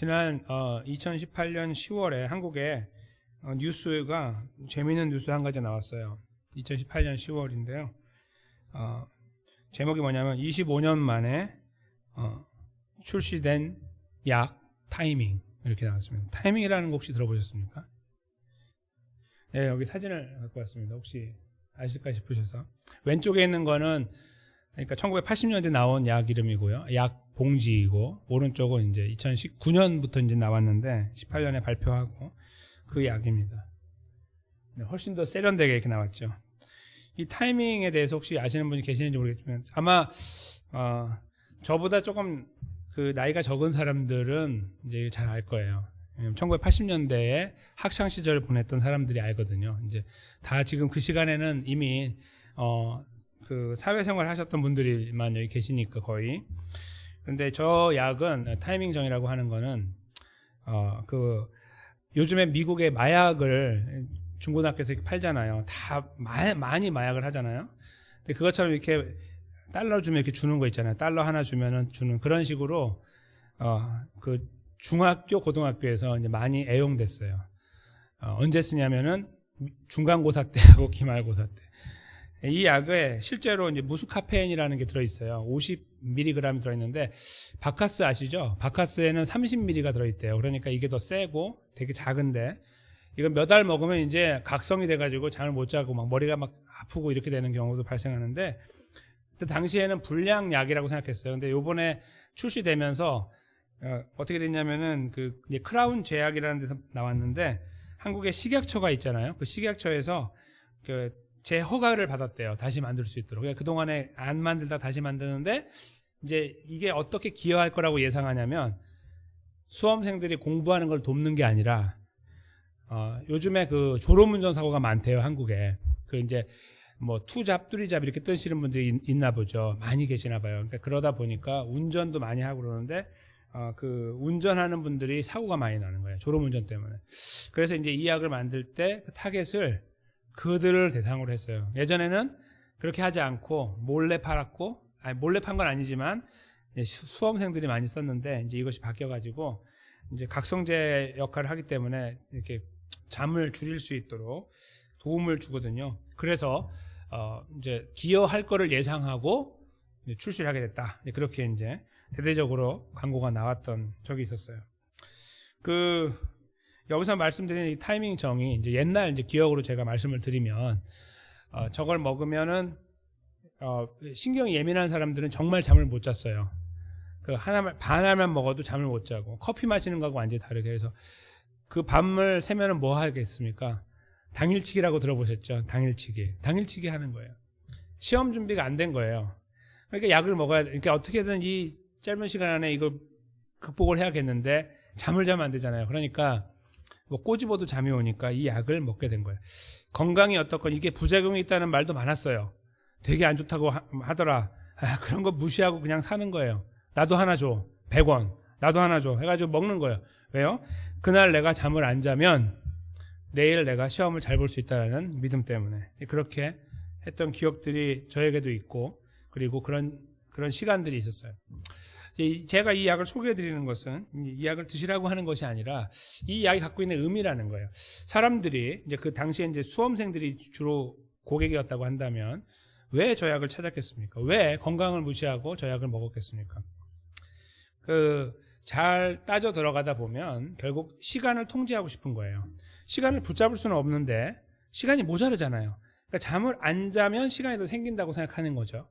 지난 2018년 10월에 한국에 뉴스가 재미있는 뉴스 한 가지 나왔어요. 2018년 10월인데요. 제목이 뭐냐면 25년 만에 출시된 약 타이밍 이렇게 나왔습니다. 타이밍이라는 거 혹시 들어보셨습니까? 네, 여기 사진을 갖고 왔습니다. 혹시 아실까 싶으셔서. 왼쪽에 있는 거는 그러니까 1980년대 나온 약 이름이고요. 약 봉지이고, 오른쪽은 이제 2019년부터 이제 나왔는데 18년에 발표하고 그 약입니다. 네, 훨씬 더 세련되게 이렇게 나왔죠. 이 타이밍에 대해서 혹시 아시는 분이 계시는지 모르겠지만 아마 저보다 조금 그 나이가 적은 사람들은 이제 잘 알 거예요. 1980년대에 학창 시절을 보냈던 사람들이 알거든요. 이제 다 지금 그 시간에는 이미 그 사회생활 하셨던 분들만 여기 계시니까 거의. 근데 저 약은 타이밍정이라고 하는 거는 그 요즘에 미국의 마약을 중고등학교에서 팔잖아요. 다 많이 마약을 하잖아요. 근데 그것처럼 이렇게 달러 주면 이렇게 주는 거 있잖아요. 달러 하나 주면은 주는 그런 식으로 그 중학교, 고등학교에서 이제 많이 애용됐어요. 언제 쓰냐면은 중간고사 때하고 기말고사 때. 이 약에 실제로 이제 무수카페인이라는 게 들어있어요. 50mg 들어있는데, 바카스 아시죠? 바카스에는 30mg가 들어있대요. 그러니까 이게 더 세고 되게 작은데, 이건 몇 알 먹으면 이제 각성이 돼가지고 잠을 못 자고 막 머리가 막 아프고 이렇게 되는 경우도 발생하는데, 그때 당시에는 불량약이라고 생각했어요. 근데 요번에 출시되면서, 어떻게 됐냐면은 그 크라운 제약이라는 데서 나왔는데, 한국에 식약처가 있잖아요. 그 식약처에서 재허가를 받았대요. 다시 만들 수 있도록. 그러니까 그동안에 안 만들다 다시 만드는데, 이제 이게 어떻게 기여할 거라고 예상하냐면, 수험생들이 공부하는 걸 돕는 게 아니라, 요즘에 그 졸음운전 사고가 많대요, 한국에. 그 이제 뭐 투잡, 뚜리잡 이렇게 뜨시는 분들이 있나 보죠. 많이 계시나 봐요. 그러니까 그러다 보니까 운전도 많이 하고 그러는데, 그 운전하는 분들이 사고가 많이 나는 거예요. 졸음운전 때문에. 그래서 이제 이 약을 만들 때 그 타겟을 그들을 대상으로 했어요. 예전에는 그렇게 하지 않고 몰래 팔았고, 몰래 판 건 아니지만 수험생들이 많이 썼는데, 이제 이것이 바뀌어가지고 이제 각성제 역할을 하기 때문에 이렇게 잠을 줄일 수 있도록 도움을 주거든요. 그래서 이제 기여할 거를 예상하고 출시를 하게 됐다. 그렇게 이제 대대적으로 광고가 나왔던 적이 있었어요. 여기서 말씀드리는 이 타이밍 정이 이제 옛날 이제 기억으로 제가 말씀을 드리면, 저걸 먹으면은, 신경이 예민한 사람들은 정말 잠을 못 잤어요. 반 알만 먹어도 잠을 못 자고, 커피 마시는 거하고 완전히 다르게 해서, 그 밤을 새면은 뭐 하겠습니까? 당일치기라고 들어보셨죠? 당일치기 하는 거예요. 시험 준비가 안 된 거예요. 그러니까 약을 먹어야 돼. 그러니까 어떻게든 이 짧은 시간 안에 이걸 극복을 해야겠는데, 잠을 자면 안 되잖아요. 그러니까, 뭐 꼬집어도 잠이 오니까 이 약을 먹게 된 거예요. 건강이 어떻건 이게 부작용이 있다는 말도 많았어요. 되게 안 좋다고 하더라. 그런 거 무시하고 그냥 사는 거예요. 나도 하나 줘. 100원. 나도 하나 줘. 해가지고 먹는 거예요. 왜요? 그날 내가 잠을 안 자면 내일 내가 시험을 잘 볼 수 있다는 믿음 때문에. 그렇게 했던 기억들이 저에게도 있고, 그리고 그런 시간들이 있었어요. 제가 이 약을 소개해드리는 것은 이 약을 드시라고 하는 것이 아니라 이 약이 갖고 있는 의미라는 거예요. 사람들이 이제 그 당시에 이제 수험생들이 주로 고객이었다고 한다면 왜 저 약을 찾았겠습니까? 왜 건강을 무시하고 저 약을 먹었겠습니까? 잘 따져 들어가다 보면 결국 시간을 통제하고 싶은 거예요. 시간을 붙잡을 수는 없는데 시간이 모자르잖아요. 그러니까 잠을 안 자면 시간이 더 생긴다고 생각하는 거죠.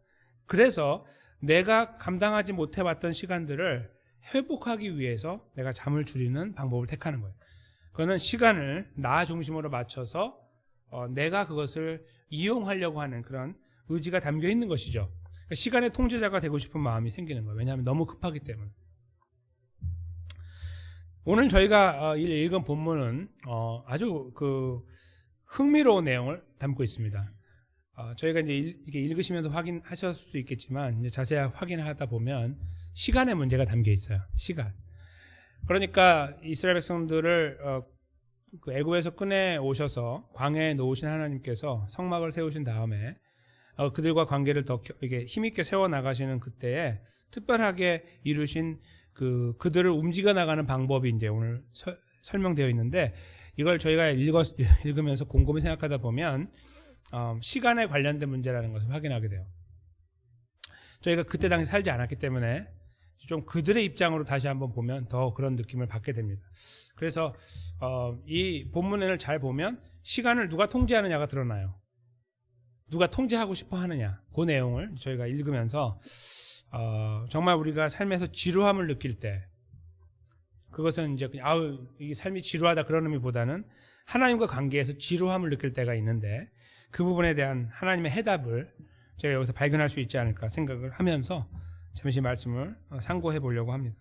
그래서 내가 감당하지 못해봤던 시간들을 회복하기 위해서 내가 잠을 줄이는 방법을 택하는 거예요. 그거는 시간을 나 중심으로 맞춰서 내가 그것을 이용하려고 하는 그런 의지가 담겨 있는 것이죠. 그러니까 시간의 통제자가 되고 싶은 마음이 생기는 거예요. 왜냐하면 너무 급하기 때문에. 오늘 저희가 읽은 본문은 아주 흥미로운 내용을 담고 있습니다. 저희가 이제 이게 읽으시면서 확인하셨을 수 있겠지만, 이제 자세히 확인하다 보면 시간의 문제가 담겨 있어요. 시간. 그러니까 이스라엘 백성들을 애굽에서 꺼내 오셔서 광야에 놓으신 하나님께서 성막을 세우신 다음에 그들과 관계를 더 이게 힘있게 세워 나가시는 그때에 특별하게 이루신 그들을 움직여 나가는 방법이 이제 오늘 설명되어 있는데, 이걸 저희가 읽으면서 곰곰이 생각하다 보면 시간에 관련된 문제라는 것을 확인하게 돼요. 저희가 그때 당시 살지 않았기 때문에 좀 그들의 입장으로 다시 한번 보면 더 그런 느낌을 받게 됩니다. 그래서 이 본문을 잘 보면 시간을 누가 통제하느냐가 드러나요. 누가 통제하고 싶어 하느냐, 그 내용을 저희가 읽으면서 정말 우리가 삶에서 지루함을 느낄 때, 그것은 이제 그냥 이게 삶이 지루하다 그런 의미보다는 하나님과 관계에서 지루함을 느낄 때가 있는데, 그 부분에 대한 하나님의 해답을 제가 여기서 발견할 수 있지 않을까 생각을 하면서 잠시 말씀을 상고해 보려고 합니다.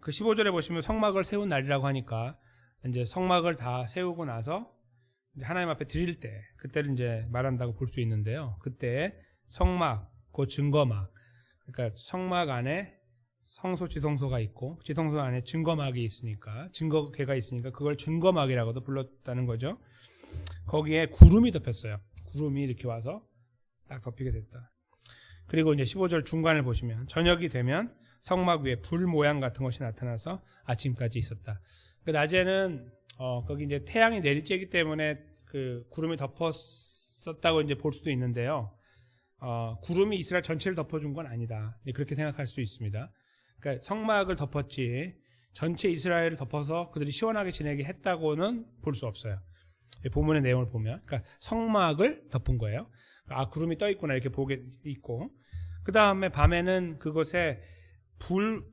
그 15절에 보시면 성막을 세운 날이라고 하니까 이제 성막을 다 세우고 나서 이제 하나님 앞에 드릴 때, 그때를 이제 말한다고 볼 수 있는데요. 그때 성막, 그 증거막, 그러니까 성막 안에 성소, 지성소가 있고 지성소 안에 증거막이 있으니까, 증거궤가 있으니까 그걸 증거막이라고도 불렀다는 거죠. 거기에 구름이 덮였어요. 구름이 이렇게 와서 딱 덮이게 됐다. 그리고 이제 15절 중간을 보시면 저녁이 되면 성막 위에 불 모양 같은 것이 나타나서 아침까지 있었다. 그 낮에는 거기 이제 태양이 내리쬐기 때문에 그 구름이 덮었었다고 이제 볼 수도 있는데요. 구름이 이스라엘 전체를 덮어준 건 아니다. 그렇게 생각할 수 있습니다. 그러니까 성막을 덮었지 전체 이스라엘을 덮어서 그들이 시원하게 지내게 했다고는 볼 수 없어요. 본문의 내용을 보면, 그러니까 성막을 덮은 거예요. 구름이 떠 있구나 이렇게 보게 있고, 그 다음에 밤에는 그곳에 불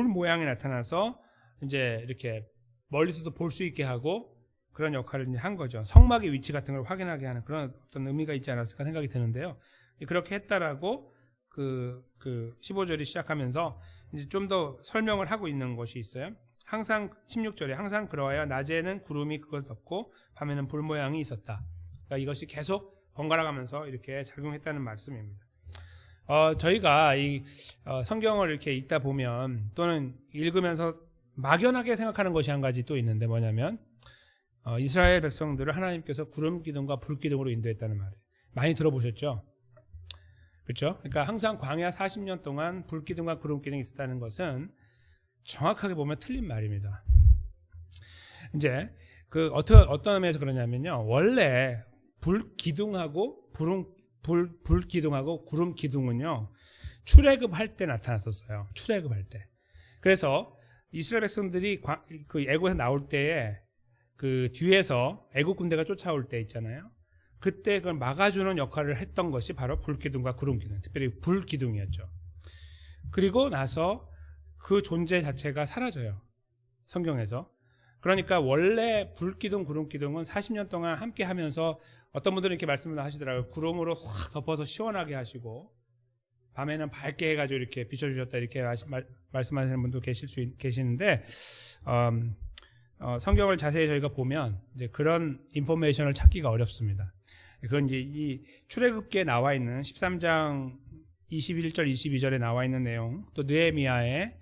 모양이 나타나서 이제 이렇게 멀리서도 볼 수 있게 하고 그런 역할을 이제 한 거죠. 성막의 위치 같은 걸 확인하게 하는 그런 어떤 의미가 있지 않았을까 생각이 드는데요. 그렇게 했다라고 그 15절이 시작하면서 이제 좀 더 설명을 하고 있는 것이 있어요. 항상 16절에 항상 그러하여 낮에는 구름이 그걸 덮고 밤에는 불 모양이 있었다. 그러니까 이것이 계속 번갈아가면서 이렇게 작용했다는 말씀입니다. 저희가 이 성경을 이렇게 읽다 보면 또는 읽으면서 막연하게 생각하는 것이 한 가지 또 있는데, 뭐냐면 이스라엘 백성들을 하나님께서 구름 기둥과 불 기둥으로 인도했다는 말이에요. 많이 들어보셨죠? 그렇죠? 그러니까 항상 광야 40년 동안 불 기둥과 구름 기둥이 있었다는 것은 정확하게 보면 틀린 말입니다. 이제 어떤 의미에서 그러냐면요, 원래 불 기둥하고 불 기둥하고 구름 기둥은요 출애굽할 때 나타났었어요. 출애굽할 때. 그래서 이스라엘 백성들이 그 애굽에서 나올 때에 그 뒤에서 애굽 군대가 쫓아올 때 있잖아요. 그때 그걸 막아주는 역할을 했던 것이 바로 불 기둥과 구름 기둥, 특별히 불 기둥이었죠. 그리고 나서 그 존재 자체가 사라져요, 성경에서. 그러니까 원래 불기둥, 구름기둥은 40년 동안 함께 하면서 어떤 분들은 이렇게 말씀을 하시더라고요. 구름으로 확 덮어서 시원하게 하시고 밤에는 밝게 해가지고 이렇게 비춰주셨다, 이렇게 말씀하시는 분도 계시는데 성경을 자세히 저희가 보면 이제 그런 인포메이션을 찾기가 어렵습니다. 그건 이제 이 출애굽기에 나와 있는 13장 21절, 22절에 나와 있는 내용, 또 느헤미야에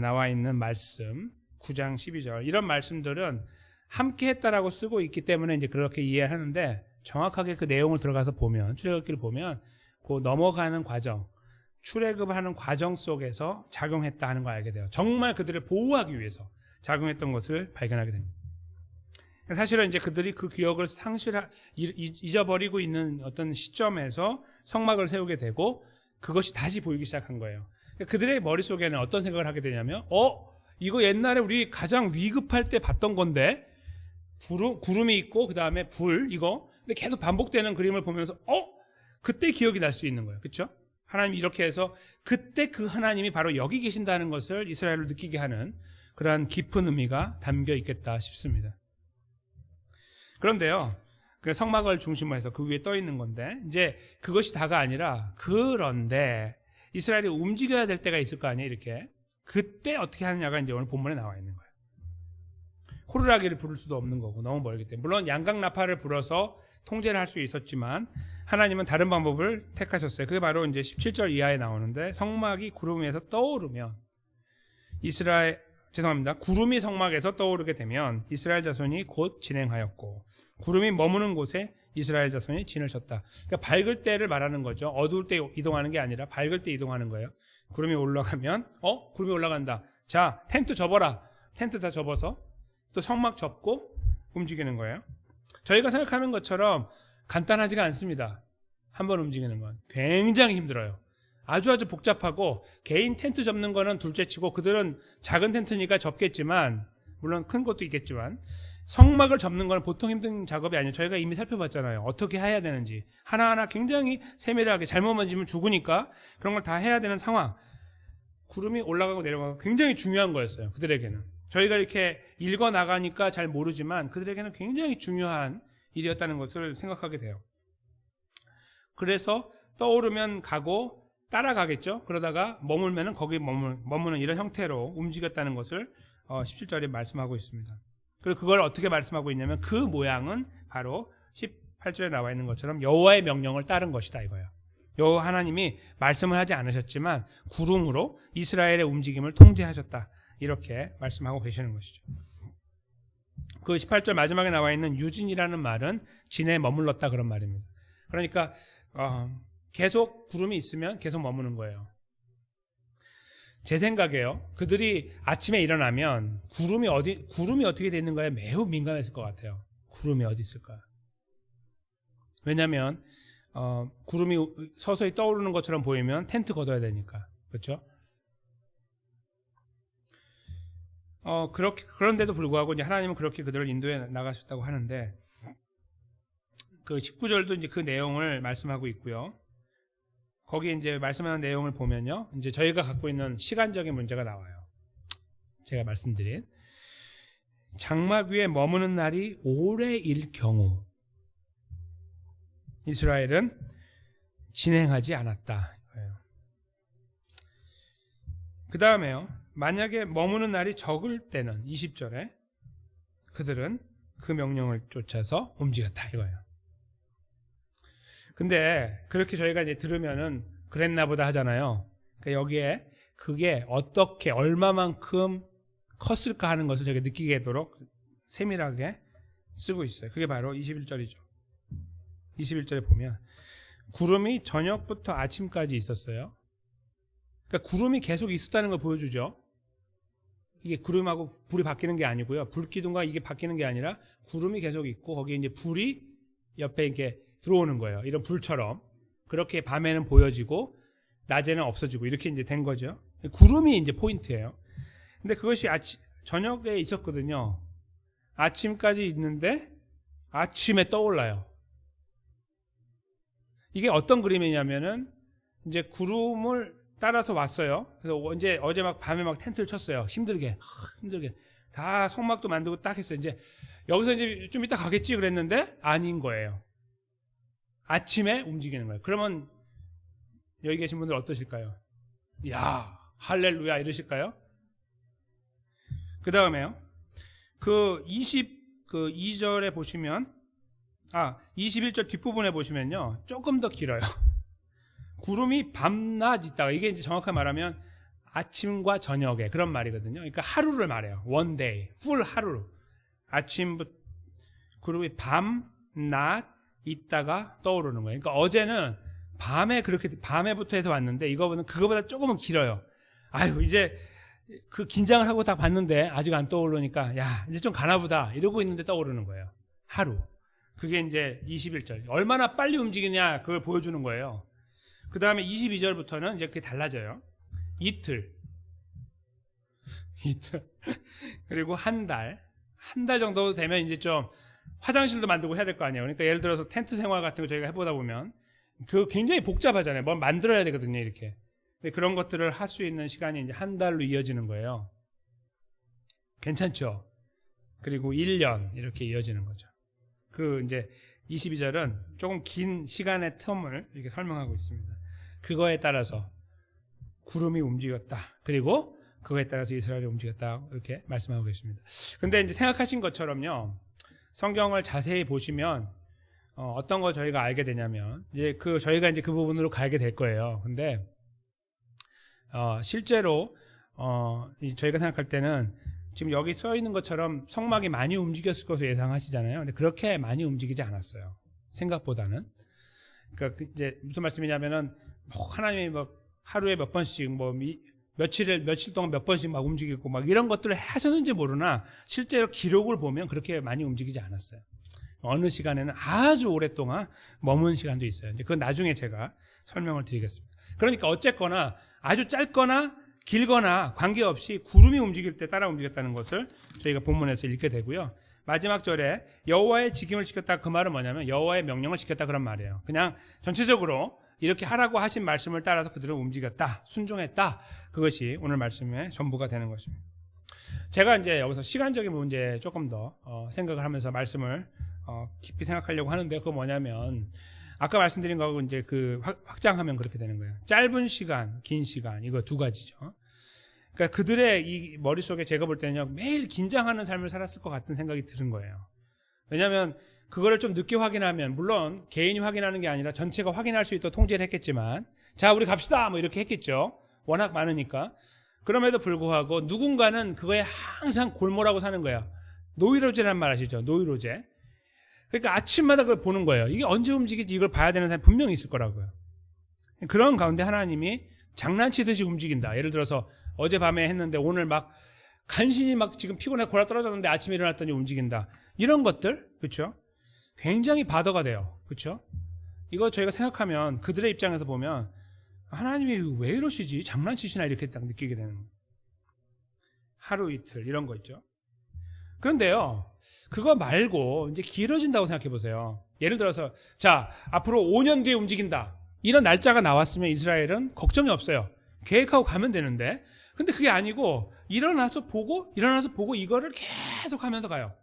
나와 있는 말씀, 9장 12절, 이런 말씀들은 함께 했다라고 쓰고 있기 때문에 이제 그렇게 이해하는데, 정확하게 그 내용을 들어가서 보면, 출애굽기를 보면 그 넘어가는 과정, 출애굽하는 과정 속에서 작용했다 하는 걸 알게 돼요. 정말 그들을 보호하기 위해서 작용했던 것을 발견하게 됩니다. 사실은 이제 그들이 그 기억을 잊어버리고 있는 어떤 시점에서 성막을 세우게 되고 그것이 다시 보이기 시작한 거예요. 그들의 머릿속에는 어떤 생각을 하게 되냐면, 이거 옛날에 우리 가장 위급할 때 봤던 건데, 구름이 있고 그 다음에 불, 이거 근데 계속 반복되는 그림을 보면서 그때 기억이 날 수 있는 거예요. 그렇죠? 하나님이 이렇게 해서 그때 그 하나님이 바로 여기 계신다는 것을 이스라엘을 느끼게 하는 그러한 깊은 의미가 담겨 있겠다 싶습니다. 그런데요, 그 성막을 중심으로 해서 그 위에 떠 있는 건데, 이제 그것이 다가 아니라, 그런데 이스라엘이 움직여야 될 때가 있을 거 아니에요, 이렇게. 그때 어떻게 하느냐가 이제 오늘 본문에 나와 있는 거예요. 호루라기를 부를 수도 없는 거고, 너무 멀기 때문에. 물론 양각나팔을 불어서 통제를 할 수 있었지만 하나님은 다른 방법을 택하셨어요. 그게 바로 이제 17절 이하에 나오는데, 성막이 구름 위에서 떠오르면 구름이 성막에서 떠오르게 되면 이스라엘 자손이 곧 진행하였고, 구름이 머무는 곳에 이스라엘 자손이 진을 쳤다. 그러니까 밝을 때를 말하는 거죠. 어두울 때 이동하는 게 아니라 밝을 때 이동하는 거예요. 구름이 올라가면 구름이 올라간다. 자, 텐트 접어라. 텐트 다 접어서 또 성막 접고 움직이는 거예요. 저희가 생각하는 것처럼 간단하지가 않습니다. 한번 움직이는 건 굉장히 힘들어요. 아주 복잡하고 개인 텐트 접는 거는 둘째치고 그들은 작은 텐트니까 접겠지만 물론 큰 것도 있겠지만 성막을 접는 건 보통 힘든 작업이 아니에요. 저희가 이미 살펴봤잖아요. 어떻게 해야 되는지 하나하나 굉장히 세밀하게 잘못 만지면 죽으니까 그런 걸 다 해야 되는 상황. 구름이 올라가고 내려가고 굉장히 중요한 거였어요. 그들에게는. 저희가 이렇게 읽어 나가니까 잘 모르지만 그들에게는 굉장히 중요한 일이었다는 것을 생각하게 돼요. 그래서 떠오르면 가고 따라가겠죠. 그러다가 머물면은 거기 머무는 이런 형태로 움직였다는 것을 17절에 말씀하고 있습니다. 그리고 그걸 어떻게 말씀하고 있냐면 그 모양은 바로 18절에 나와 있는 것처럼 여호와의 명령을 따른 것이다 이거예요. 여호와 하나님이 말씀을 하지 않으셨지만 구름으로 이스라엘의 움직임을 통제하셨다. 이렇게 말씀하고 계시는 것이죠. 그 18절 마지막에 나와 있는 유진이라는 말은 진에 머물렀다 그런 말입니다. 그러니까 계속 구름이 있으면 계속 머무는 거예요. 제 생각에요. 그들이 아침에 일어나면 구름이 어떻게 되는 거에 매우 민감했을 것 같아요. 구름이 어디 있을까? 왜냐하면 구름이 서서히 떠오르는 것처럼 보이면 텐트 걷어야 되니까. 그렇죠? 그런데도 불구하고 이제 하나님은 그렇게 그들을 인도해 나가셨다고 하는데 그 19절도 이제 그 내용을 말씀하고 있고요. 거기 이제 말씀하는 내용을 보면요. 이제 저희가 갖고 있는 시간적인 문제가 나와요. 제가 말씀드린 장막 위에 머무는 날이 오래일 경우 이스라엘은 진행하지 않았다. 그 다음에요. 만약에 머무는 날이 적을 때는 20절에 그들은 그 명령을 쫓아서 움직였다 이거예요. 근데 그렇게 저희가 이제 들으면은 그랬나 보다 하잖아요. 그러니까 여기에 그게 어떻게 얼마만큼 컸을까 하는 것을 저희가 느끼게 하도록 세밀하게 쓰고 있어요. 그게 바로 21절이죠. 21절에 보면 구름이 저녁부터 아침까지 있었어요. 그러니까 구름이 계속 있었다는 걸 보여주죠. 이게 구름하고 불이 바뀌는 게 아니고요. 불기둥과 이게 바뀌는 게 아니라 구름이 계속 있고 거기에 이제 불이 옆에 이렇게 들어오는 거예요. 이런 불처럼. 그렇게 밤에는 보여지고 낮에는 없어지고 이렇게 이제 된 거죠. 구름이 이제 포인트예요. 근데 그것이 저녁에 있었거든요. 아침까지 있는데 아침에 떠올라요. 이게 어떤 그림이냐면은 이제 구름을 따라서 왔어요. 그래서 어제 막 밤에 막 텐트를 쳤어요. 힘들게 다 성막도 만들고 딱 했어요. 이제 여기서 이제 좀 이따 가겠지 그랬는데 아닌 거예요. 아침에 움직이는 거예요. 그러면 여기 계신 분들 어떠실까요? 야, 할렐루야 이러실까요? 그 다음에요. 그 22절에 보시면 21절 뒷부분에 보시면요. 조금 더 길어요. 구름이 밤낮 있다가 이게 이제 정확하게 말하면 아침과 저녁에 그런 말이거든요. 그러니까 하루를 말해요. one day, full 하루. 아침부터 구름이 밤, 낮 있다가 떠오르는 거예요. 그러니까 어제는 밤에부터 해서 왔는데 그거보다 조금은 길어요. 아유, 이제 그 긴장을 하고 다 봤는데 아직 안 떠오르니까 야, 이제 좀 가나보다 이러고 있는데 떠오르는 거예요. 하루. 그게 이제 21절. 얼마나 빨리 움직이냐 그걸 보여주는 거예요. 그 다음에 22절부터는 이제 그게 달라져요. 이틀. 그리고 한 달 정도 되면 이제 좀 화장실도 만들고 해야 될 거 아니에요. 그러니까 예를 들어서 텐트 생활 같은 거 저희가 해보다 보면 그 굉장히 복잡하잖아요. 뭘 만들어야 되거든요, 이렇게. 근데 그런 것들을 할 수 있는 시간이 이제 한 달로 이어지는 거예요. 괜찮죠? 그리고 1년 이렇게 이어지는 거죠. 그 이제 22절은 조금 긴 시간의 텀을 이렇게 설명하고 있습니다. 그거에 따라서 구름이 움직였다. 그리고 그거에 따라서 이스라엘이 움직였다. 이렇게 말씀하고 계십니다. 근데 이제 생각하신 것처럼요. 성경을 자세히 보시면 어떤 거 저희가 알게 되냐면 이제 저희가 이제 그 부분으로 가게 될 거예요. 근데 실제로 저희가 생각할 때는 지금 여기 써 있는 것처럼 성막이 많이 움직였을 것으로 예상하시잖아요. 근데 그렇게 많이 움직이지 않았어요. 생각보다는. 그러니까 이제 무슨 말씀이냐면은 하나님이 뭐 하루에 몇 번씩 뭐 며칠 동안 몇 번씩 막 움직이고 막 이런 것들을 하셨는지 모르나 실제로 기록을 보면 그렇게 많이 움직이지 않았어요. 어느 시간에는 아주 오랫동안 머문 시간도 있어요. 이제 그건 나중에 제가 설명을 드리겠습니다. 그러니까 어쨌거나 아주 짧거나 길거나 관계없이 구름이 움직일 때 따라 움직였다는 것을 저희가 본문에서 읽게 되고요. 마지막 절에 여호와의 직임을 지켰다, 그 말은 뭐냐면 여호와의 명령을 지켰다 그런 말이에요. 그냥 전체적으로 이렇게 하라고 하신 말씀을 따라서 그들은 움직였다, 순종했다. 그것이 오늘 말씀의 전부가 되는 것입니다. 제가 이제 여기서 시간적인 문제에 조금 더 생각을 하면서 말씀을 깊이 생각하려고 하는데, 그거 뭐냐면 아까 말씀드린 거하고 이제 그 확장하면 그렇게 되는 거예요. 짧은 시간, 긴 시간, 이거 두 가지죠. 그러니까 그들의 이 머릿속에 제가 볼 때는요, 매일 긴장하는 삶을 살았을 것 같은 생각이 드는 거예요. 왜냐하면 그거를 좀 늦게 확인하면, 물론 개인이 확인하는 게 아니라 전체가 확인할 수 있도록 통제를 했겠지만, 자 우리 갑시다 뭐 이렇게 했겠죠. 워낙 많으니까. 그럼에도 불구하고 누군가는 그거에 항상 골몰하고 사는 거예요. 노이로제라는 말 아시죠? 노이로제. 그러니까 아침마다 그걸 보는 거예요. 이게 언제 움직이지 이걸 봐야 되는 사람이 분명히 있을 거라고요. 그런 가운데 하나님이 장난치듯이 움직인다. 예를 들어서 어젯밤에 했는데 오늘 막 간신히 막 지금 피곤해 골아 떨어졌는데 아침에 일어났더니 움직인다. 이런 것들, 그렇죠? 굉장히 바더가 돼요. 그렇죠? 이거 저희가 생각하면 그들의 입장에서 보면 하나님이 왜 이러시지? 장난치시나 이렇게 딱 느끼게 되는 거예요. 하루 이틀 이런 거 있죠. 그런데요, 그거 말고 이제 길어진다고 생각해 보세요. 예를 들어서 자 앞으로 5년 뒤에 움직인다. 이런 날짜가 나왔으면 이스라엘은 걱정이 없어요. 계획하고 가면 되는데, 근데 그게 아니고 일어나서 보고 이거를 계속 하면서 가요.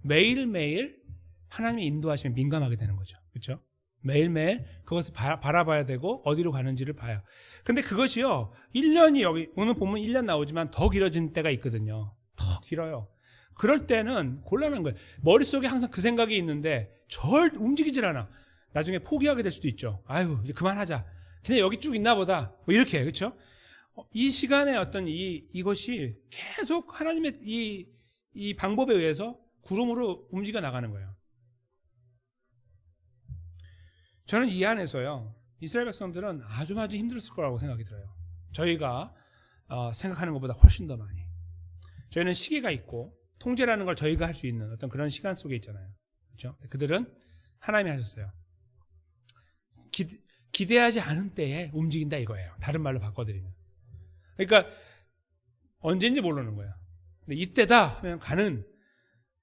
매일매일 하나님의 인도하심에 민감하게 되는 거죠. 그렇죠? 매일매일 그것을 바라봐야 되고 어디로 가는지를 봐요. 근데 그것이요, 1년이 여기 오늘 보면 1년 나오지만 더 길어진 때가 있거든요. 더 길어요. 그럴 때는 곤란한 거예요. 머릿속에 항상 그 생각이 있는데 절 움직이질 않아. 나중에 포기하게 될 수도 있죠. 아유, 이제 그만하자. 그냥 여기 쭉 있나 보다. 뭐 이렇게, 그렇죠? 이 시간에 어떤 이것이 계속 하나님의 이 방법에 의해서 구름으로 움직여 나가는 거예요. 저는 이 안에서요, 이스라엘 백성들은 아주 힘들었을 거라고 생각이 들어요. 저희가 생각하는 것보다 훨씬 더 많이. 저희는 시계가 있고 통제라는 걸 저희가 할 수 있는 어떤 그런 시간 속에 있잖아요. 그렇죠? 그들은 하나님이 하셨어요. 기대하지 않은 때에 움직인다 이거예요. 다른 말로 바꿔드리면. 그러니까 언제인지 모르는 거예요. 근데 이때다 하면 가는,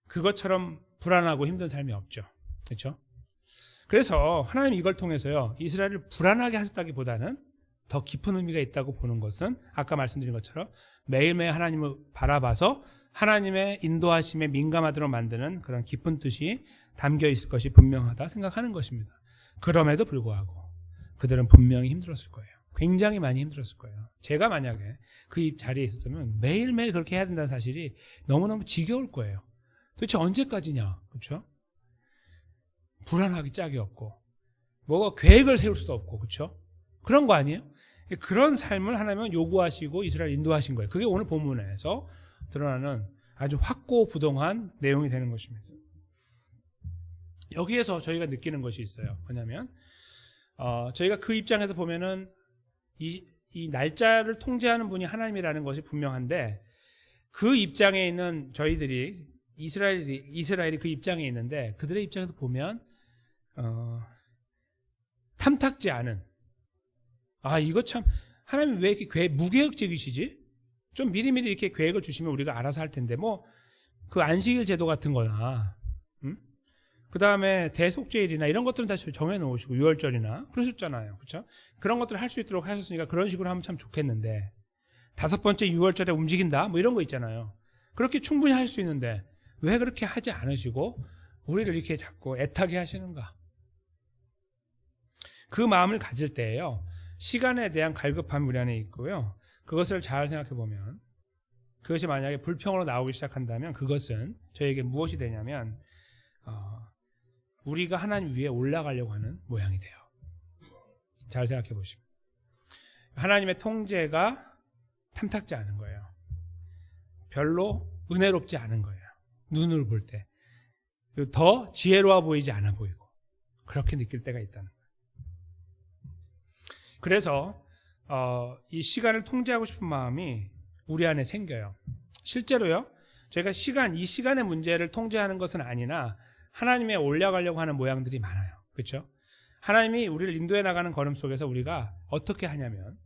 그것처럼 불안하고 힘든 삶이 없죠. 그렇죠? 그래서 하나님이 이걸 통해서요, 이스라엘을 불안하게 하셨다기보다는 더 깊은 의미가 있다고 보는 것은 아까 말씀드린 것처럼 매일매일 하나님을 바라봐서 하나님의 인도하심에 민감하도록 만드는 그런 깊은 뜻이 담겨 있을 것이 분명하다 생각하는 것입니다. 그럼에도 불구하고 그들은 분명히 힘들었을 거예요. 굉장히 많이 힘들었을 거예요. 제가 만약에 그 자리에 있었다면 매일매일 그렇게 해야 된다는 사실이 너무너무 지겨울 거예요. 도대체 언제까지냐, 그렇죠? 불안하기 짝이 없고 뭐가 계획을 세울 수도 없고, 그렇죠? 그런 거 아니에요? 그런 삶을 하나님은 요구하시고 이스라엘 인도하신 거예요. 그게 오늘 본문에서 드러나는 아주 확고부동한 내용이 되는 것입니다. 여기에서 저희가 느끼는 것이 있어요. 뭐냐면 저희가 그 입장에서 보면은 이 날짜를 통제하는 분이 하나님이라는 것이 분명한데, 그 입장에 있는 저희들이 이스라엘이 그 입장에 있는데, 그들의 입장에서 보면 탐탁지 않은, 이거 참 하나님 왜 이렇게 무계획적이시지? 좀 미리미리 이렇게 계획을 주시면 우리가 알아서 할 텐데, 뭐 그 안식일 제도 같은 거나 그 다음에 대속죄일이나 이런 것들은 다 정해놓으시고, 유월절이나 그러셨잖아요. 그렇죠? 그런 것들을 할 수 있도록 하셨으니까 그런 식으로 하면 참 좋겠는데, 5번째 유월절에 움직인다 뭐 이런 거 있잖아요. 그렇게 충분히 할 수 있는데 왜 그렇게 하지 않으시고 우리를 이렇게 자꾸 애타게 하시는가? 그 마음을 가질 때에요, 시간에 대한 갈급함이 우리 안에 있고요. 그것을 잘 생각해 보면, 그것이 만약에 불평으로 나오기 시작한다면 그것은 저에게 무엇이 되냐면 우리가 하나님 위에 올라가려고 하는 모양이 돼요. 잘 생각해 보시면 하나님의 통제가 탐탁지 않은 거예요. 별로 은혜롭지 않은 거예요. 눈으로 볼 때 더 지혜로워 보이지 않아 보이고, 그렇게 느낄 때가 있다는 거예요. 그래서 이 시간을 통제하고 싶은 마음이 우리 안에 생겨요. 실제로요, 저희가 이 시간의 문제를 통제하는 것은 아니나 하나님에 올라가려고 하는 모양들이 많아요. 그렇죠? 하나님이 우리를 인도해 나가는 걸음 속에서 우리가 어떻게 하냐면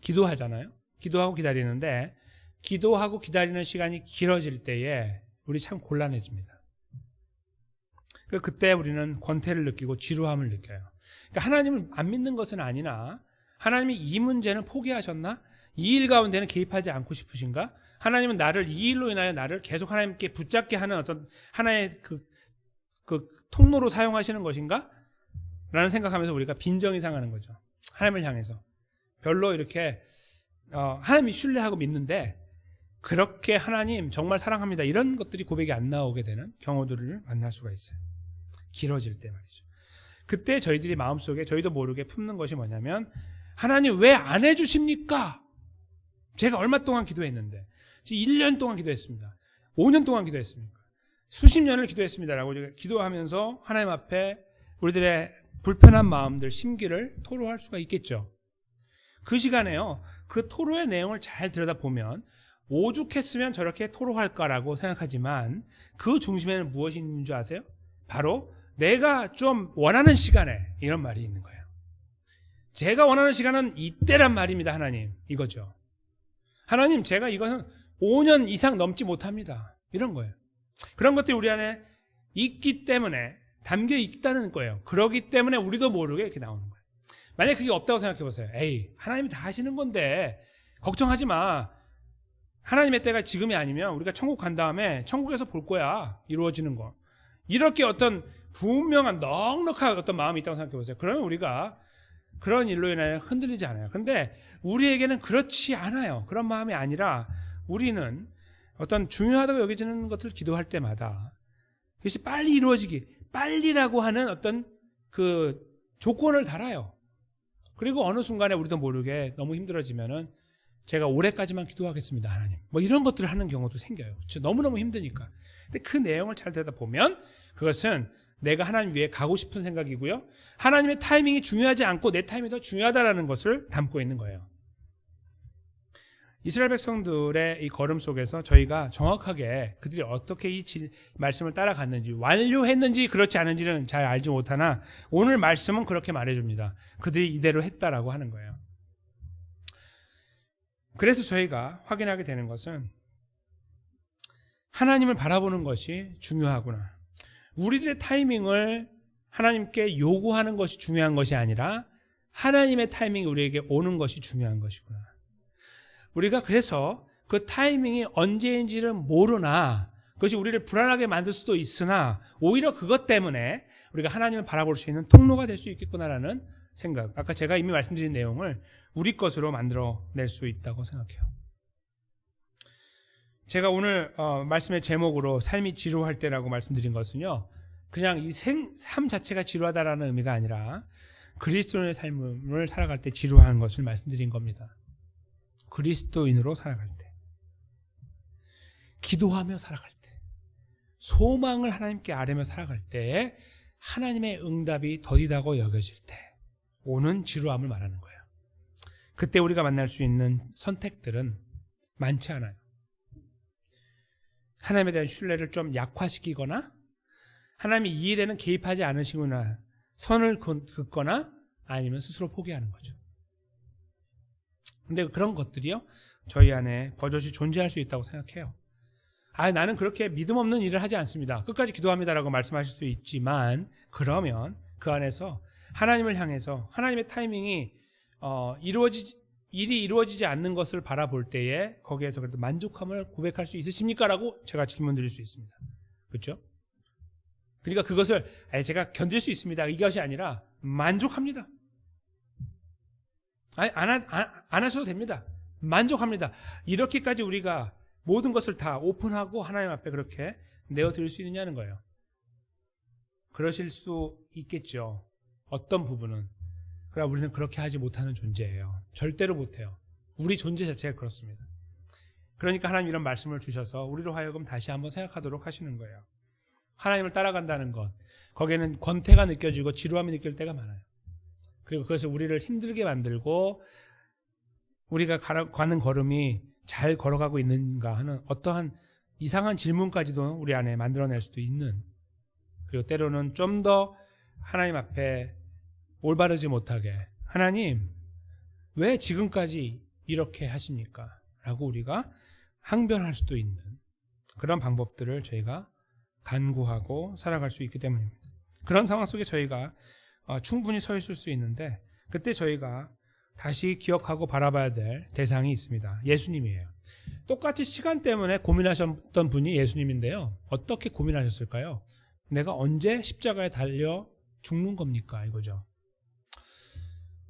기도하잖아요. 기도하고 기다리는데 기도하고 기다리는 시간이 길어질 때에 우리 참 곤란해집니다. 그때 우리는 권태를 느끼고 지루함을 느껴요. 그러니까 하나님을 안 믿는 것은 아니나 하나님이 이 문제는 포기하셨나? 이 일 가운데는 개입하지 않고 싶으신가? 하나님은 나를 이 일로 인하여 나를 계속 하나님께 붙잡게 하는 어떤 하나의 그 통로로 사용하시는 것인가? 라는 생각하면서 우리가 빈정이 상하는 거죠. 하나님을 향해서. 별로 이렇게 하나님이 신뢰하고 믿는데 그렇게 하나님 정말 사랑합니다. 이런 것들이 고백이 안 나오게 되는 경우들을 만날 수가 있어요. 길어질 때 말이죠. 그때 저희들이 마음속에 저희도 모르게 품는 것이 뭐냐면 하나님 왜 안 해주십니까? 제가 얼마 동안 기도했는데 1년 동안 기도했습니다. 5년 동안 기도했습니까? 수십 년을 기도했습니다라고 기도하면서 하나님 앞에 우리들의 불편한 마음들, 심기를 토로할 수가 있겠죠. 그 시간에요, 그 토로의 내용을 잘 들여다보면 오죽했으면 저렇게 토로할까라고 생각하지만 그 중심에는 무엇이 있는 줄 아세요? 바로 내가 좀 원하는 시간에 이런 말이 있는 거예요. 제가 원하는 시간은 이때란 말입니다. 하나님, 이거죠. 하나님, 제가 이것은 5년 이상 넘지 못합니다. 이런 거예요. 그런 것들이 우리 안에 있기 때문에 담겨 있다는 거예요. 그러기 때문에 우리도 모르게 이렇게 나오는 거예요. 만약에 그게 없다고 생각해 보세요. 에이, 하나님이 다 하시는 건데 걱정하지 마. 하나님의 때가 지금이 아니면 우리가 천국 간 다음에 천국에서 볼 거야. 이루어지는 거. 이렇게 어떤 분명한 넉넉한 어떤 마음이 있다고 생각해 보세요. 그러면 우리가 그런 일로 인하여 흔들리지 않아요. 근데 우리에게는 그렇지 않아요. 그런 마음이 아니라 우리는 어떤 중요하다고 여겨지는 것을 기도할 때마다 그것이 빨리 이루어지기, 빨리라고 하는 어떤 그 조건을 달아요. 그리고 어느 순간에 우리도 모르게 너무 힘들어지면은 제가 올해까지만 기도하겠습니다, 하나님. 뭐 이런 것들을 하는 경우도 생겨요. 그렇죠? 너무너무 힘드니까. 근데 그 내용을 잘 들여다보면 그것은 내가 하나님 위에 가고 싶은 생각이고요. 하나님의 타이밍이 중요하지 않고 내 타이밍이 더 중요하다는 것을 담고 있는 거예요. 이스라엘 백성들의 이 걸음 속에서 저희가 정확하게 그들이 어떻게 이 말씀을 따라갔는지, 완료했는지 그렇지 않은지는 잘 알지 못하나 오늘 말씀은 그렇게 말해줍니다. 그들이 이대로 했다라고 하는 거예요. 그래서 저희가 확인하게 되는 것은 하나님을 바라보는 것이 중요하구나. 우리들의 타이밍을 하나님께 요구하는 것이 중요한 것이 아니라 하나님의 타이밍이 우리에게 오는 것이 중요한 것이구나. 우리가 그래서 그 타이밍이 언제인지는 모르나 그것이 우리를 불안하게 만들 수도 있으나 오히려 그것 때문에 우리가 하나님을 바라볼 수 있는 통로가 될 수 있겠구나라는 생각. 아까 제가 이미 말씀드린 내용을 우리 것으로 만들어낼 수 있다고 생각해요. 제가 오늘 말씀의 제목으로 삶이 지루할 때라고 말씀드린 것은요, 그냥 이 삶 자체가 지루하다라는 의미가 아니라 그리스도인의 삶을 살아갈 때 지루한 것을 말씀드린 겁니다. 그리스도인으로 살아갈 때, 기도하며 살아갈 때, 소망을 하나님께 아뢰며 살아갈 때에 하나님의 응답이 더디다고 여겨질 때 오는 지루함을 말하는 거예요. 그때 우리가 만날 수 있는 선택들은 많지 않아요. 하나님에 대한 신뢰를 좀 약화시키거나 하나님이 이 일에는 개입하지 않으시거나 선을 긋거나 아니면 스스로 포기하는 거죠. 근데 그런 것들이요, 저희 안에 버젓이 존재할 수 있다고 생각해요. 나는 그렇게 믿음 없는 일을 하지 않습니다. 끝까지 기도합니다라고 말씀하실 수 있지만 그러면 그 안에서 하나님을 향해서 하나님의 타이밍이 일이 이루어지지 않는 것을 바라볼 때에 거기에서 그래도 만족함을 고백할 수 있으십니까? 라고 제가 질문 드릴 수 있습니다. 그렇죠? 그러니까 그것을 제가 견딜 수 있습니다, 이것이 아니라 만족합니다. 안 하셔도 됩니다. 만족합니다. 이렇게까지 우리가 모든 것을 다 오픈하고 하나님 앞에 그렇게 내어드릴 수 있느냐는 거예요. 그러실 수 있겠죠. 어떤 부분은. 그러나 우리는 그렇게 하지 못하는 존재예요. 절대로 못해요. 우리 존재 자체가 그렇습니다. 그러니까 하나님 이런 말씀을 주셔서 우리로 하여금 다시 한번 생각하도록 하시는 거예요. 하나님을 따라간다는 것, 거기에는 권태가 느껴지고 지루함이 느낄 때가 많아요. 그리고 그것을 우리를 힘들게 만들고 우리가 가는 걸음이 잘 걸어가고 있는가 하는 어떠한 이상한 질문까지도 우리 안에 만들어낼 수도 있는, 그리고 때로는 좀 더 하나님 앞에 올바르지 못하게 하나님 왜 지금까지 이렇게 하십니까? 라고 우리가 항변할 수도 있는 그런 방법들을 저희가 간구하고 살아갈 수 있기 때문입니다. 그런 상황 속에 저희가 충분히 서 있을 수 있는데, 그때 저희가 다시 기억하고 바라봐야 될 대상이 있습니다. 예수님이에요. 똑같이 시간 때문에 고민하셨던 분이 예수님인데요. 어떻게 고민하셨을까요? 내가 언제 십자가에 달려 죽는 겁니까? 이거죠.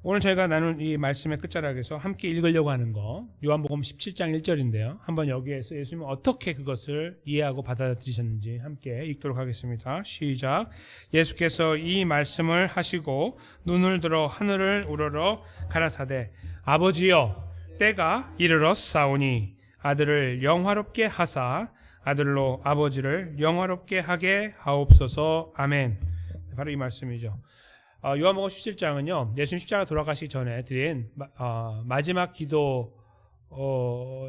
오늘 저희가 나눌 이 말씀의 끝자락에서 함께 읽으려고 하는 거, 요한복음 17장 1절인데요. 한번 여기에서 예수님은 어떻게 그것을 이해하고 받아들이셨는지 함께 읽도록 하겠습니다. 시작. 예수께서 이 말씀을 하시고 눈을 들어 하늘을 우러러 가라사대 아버지여 때가 이르렀사오니 아들을 영화롭게 하사 아들로 아버지를 영화롭게 하게 하옵소서. 아멘. 바로 이 말씀이죠. 요한복음 17장은요, 예수님 십자가 돌아가시기 전에 드린 마지막 기도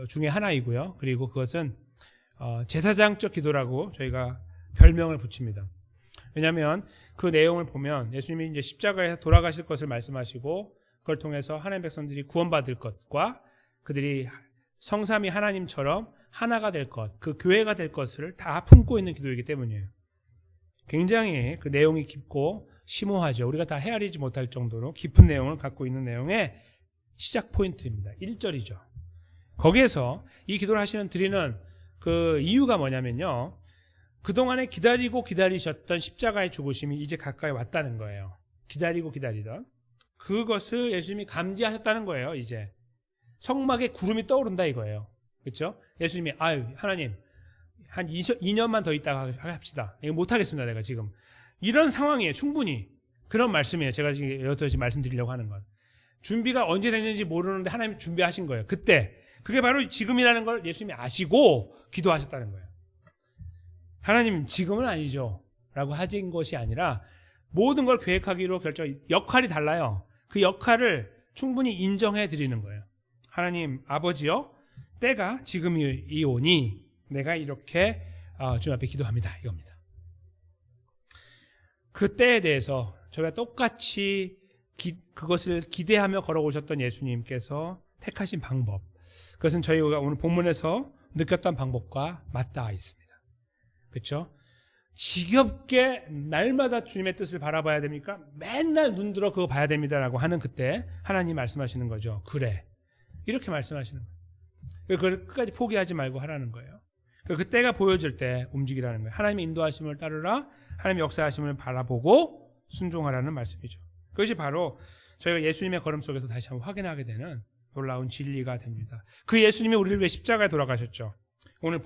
중에 하나이고요. 그리고 그것은 제사장적 기도라고 저희가 별명을 붙입니다. 왜냐하면 그 내용을 보면 예수님이 이제 십자가에 돌아가실 것을 말씀하시고 그걸 통해서 하나님 백성들이 구원받을 것과 그들이 성삼위 하나님처럼 하나가 될 것, 그 교회가 될 것을 다 품고 있는 기도이기 때문이에요. 굉장히 그 내용이 깊고 심오하죠. 우리가 다 헤아리지 못할 정도로 깊은 내용을 갖고 있는 내용의 시작 포인트입니다. 1절이죠. 거기에서 이 기도를 드리는 그 이유가 뭐냐면요, 그동안에 기다리셨던 십자가의 죽으심이 이제 가까이 왔다는 거예요. 기다리던 그것을 예수님이 감지하셨다는 거예요. 이제 성막에 구름이 떠오른다 이거예요. 그렇죠? 예수님이 하나님 한 2년만 더 있다가 합시다. 이거 못하겠습니다. 내가 지금 이런 상황이에요. 충분히 그런 말씀이에요. 제가 지금 여기서 말씀드리려고 하는 건, 준비가 언제 됐는지 모르는데 하나님이 준비하신 거예요. 그때 그게 바로 지금이라는 걸 예수님이 아시고 기도하셨다는 거예요. 하나님 지금은 아니죠 라고 하신 것이 아니라 모든 걸 계획하기로 역할이 달라요. 그 역할을 충분히 인정해 드리는 거예요. 하나님 아버지여 때가 지금이오니 내가 이렇게 주님 앞에 기도합니다 이겁니다. 그 때에 대해서 저희가 똑같이 그것을 기대하며 걸어오셨던 예수님께서 택하신 방법, 그것은 저희가 오늘 본문에서 느꼈던 방법과 맞닿아 있습니다. 그렇죠? 지겹게 날마다 주님의 뜻을 바라봐야 됩니까? 맨날 눈 들어 그거 봐야 됩니다라고 하는 그때 하나님 말씀하시는 거죠. 그래, 이렇게 말씀하시는 거예요. 그걸 끝까지 포기하지 말고 하라는 거예요. 그때가 보여질 때 움직이라는 거예요. 하나님의 인도하심을 따르라, 하나님의 역사하심을 바라보고 순종하라는 말씀이죠. 그것이 바로 저희가 예수님의 걸음 속에서 다시 한번 확인하게 되는 놀라운 진리가 됩니다. 그 예수님이 우리를 위해 십자가에 돌아가셨죠. 오늘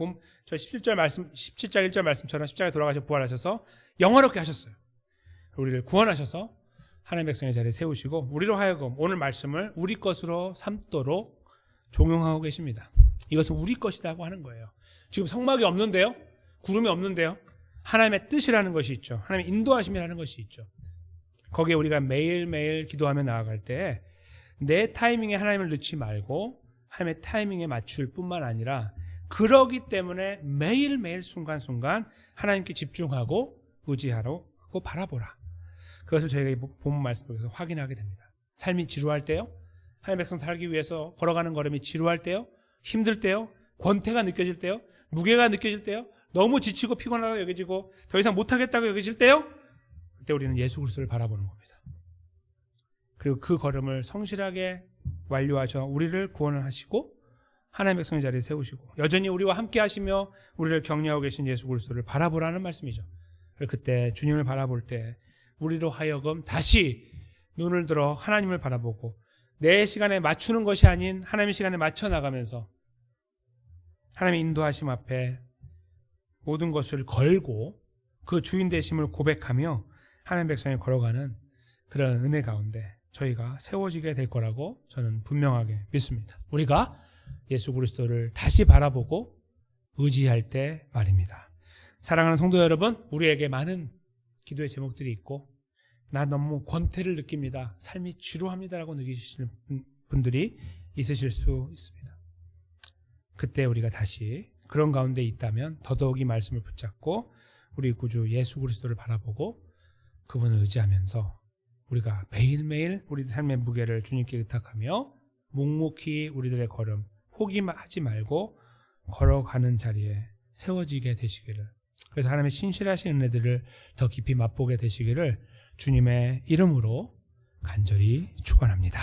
저 17장 1절 말씀처럼 십자가에 돌아가셔 부활하셔서 영화롭게 하셨어요. 우리를 구원하셔서 하나님의 백성의 자리에 세우시고 우리로 하여금 오늘 말씀을 우리 것으로 삼도록 종용하고 계십니다. 이것은 우리 것이라고 하는 거예요. 지금 성막이 없는데요, 구름이 없는데요, 하나님의 뜻이라는 것이 있죠. 하나님의 인도하심이라는 것이 있죠. 거기에 우리가 매일매일 기도하며 나아갈 때 내 타이밍에 하나님을 넣지 말고 하나님의 타이밍에 맞출 뿐만 아니라 그러기 때문에 매일매일 순간순간 하나님께 집중하고 의지하고 바라보라. 그것을 저희가 본문 말씀 속에서 확인하게 됩니다. 삶이 지루할 때요, 하나님의 백성 살기 위해서 걸어가는 걸음이 지루할 때요, 힘들 때요, 권태가 느껴질 때요, 무게가 느껴질 때요, 너무 지치고 피곤하다고 여겨지고 더 이상 못하겠다고 여겨질 때요, 그때 우리는 예수 그리스도를 바라보는 겁니다. 그리고 그 걸음을 성실하게 완료하셔 우리를 구원을 하시고 하나님의 백성의 자리에 세우시고 여전히 우리와 함께 하시며 우리를 격려하고 계신 예수 그리스도를 바라보라는 말씀이죠. 그때 주님을 바라볼 때 우리로 하여금 다시 눈을 들어 하나님을 바라보고 내 시간에 맞추는 것이 아닌 하나님의 시간에 맞춰 나가면서 하나님의 인도하심 앞에 모든 것을 걸고 그 주인 되심을 고백하며 하나님의 백성이 걸어가는 그런 은혜 가운데 저희가 세워지게 될 거라고 저는 분명하게 믿습니다. 우리가 예수 그리스도를 다시 바라보고 의지할 때 말입니다. 사랑하는 성도 여러분, 우리에게 많은 기도의 제목들이 있고 나 너무 권태를 느낍니다. 삶이 지루합니다라고 느끼시는 분들이 있으실 수 있습니다. 그때 우리가 다시 그런 가운데 있다면 더더욱이 말씀을 붙잡고 우리 구주 예수 그리스도를 바라보고 그분을 의지하면서 우리가 매일매일 우리 삶의 무게를 주님께 의탁하며 묵묵히 우리들의 걸음 포기하지 말고 걸어가는 자리에 세워지게 되시기를, 그래서 하나님의 신실하신 은혜들을 더 깊이 맛보게 되시기를 주님의 이름으로 간절히 축원합니다.